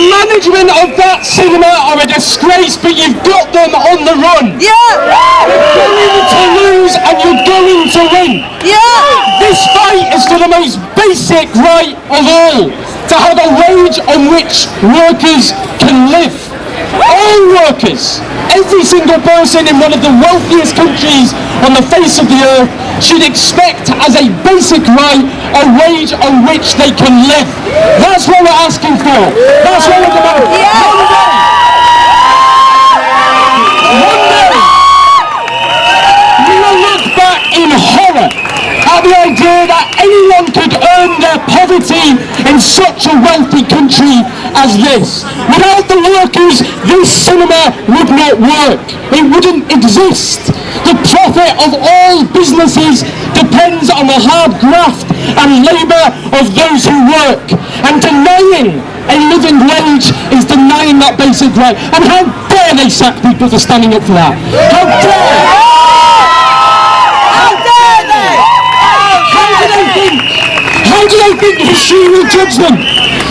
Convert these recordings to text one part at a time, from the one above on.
The management of that cinema are a disgrace, but you've got them on the run. Yeah! You're going to lose and you're going to win. Yeah! This fight is for the most basic right of all, to have a wage on which workers can live. All workers, every single person in one of the wealthiest countries on the face of the earth should expect as a basic right a wage on which they can live. That's what we're asking for. That's what we're demanding. One day, we will look back in horror at the idea that anyone could earn their poverty in such a wealthy country as this. Without the workers, this cinema would not work. It wouldn't exist. The profit of all businesses depends on the hard graft and labour of those who work. And denying a living wage is denying that basic right. And how dare they sack people for standing up for that? How dare! How do they think history will judge them?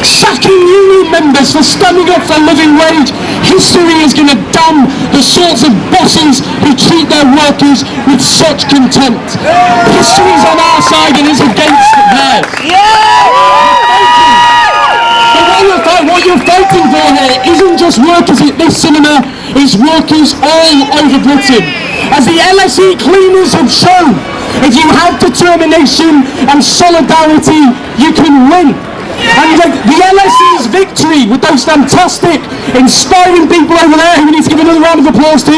Sacking union members for standing up for a living wage. History is going to damn the sorts of bosses who treat their workers with such contempt. History is on our side and is against theirs. But what you're fighting for here isn't just workers at this cinema, it's workers all over Britain. As the LSE cleaners have shown, if you have determination and solidarity, you can win. And the LSE's victory with those fantastic, inspiring people over there who we need to give another round of applause to.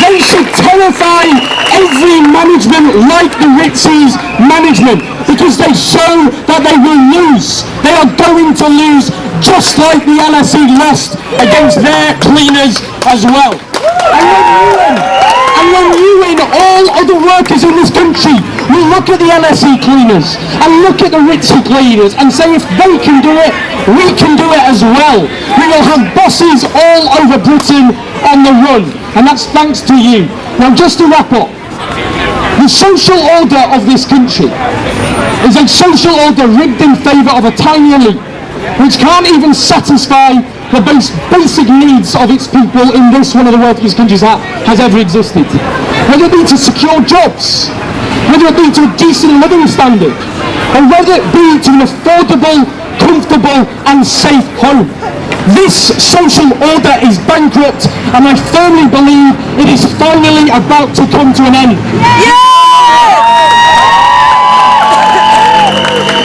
They should terrify every management like the Ritzy's management, because they show that they will lose. They are going to lose, just like the LSE lost against their cleaners as well. And when you win, all other workers in this country will look at the LSE cleaners and look at the Ritzy cleaners and say, if they can do it, we can do it as well. We will have bosses all over Britain on the run, and that's thanks to you. Now, just to wrap up, the social order of this country is a social order rigged in favour of a tiny elite which can't even satisfy the basic needs of its people in this one of the wealthiest countries that has ever existed. Whether it be to secure jobs, whether it be to a decent living standard, or whether it be to an affordable, comfortable and safe home. This social order is bankrupt, and I firmly believe it is finally about to come to an end.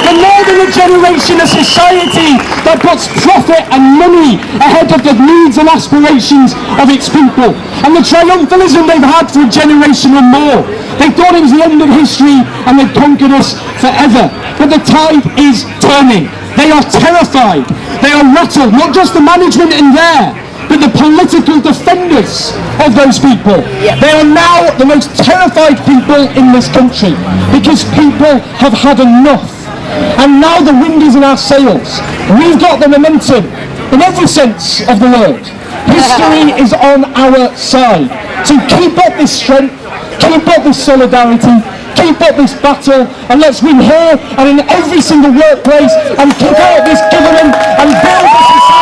For more than a generation, a society that puts profit and money ahead of the needs and aspirations of its people, and the triumphalism they've had for a generation or more. They thought it was the end of history and they'd conquered us forever. But the tide is turning. They are terrified. They are rattled. Not just the management in there, but the political defenders of those people. They are now the most terrified people in this country, because people have had enough. And now the wind is in our sails. We've got the momentum in every sense of the word. History is on our side. So keep up this strength, keep up this solidarity, keep up this battle, and let's win here and in every single workplace, and kick out this government and build a society.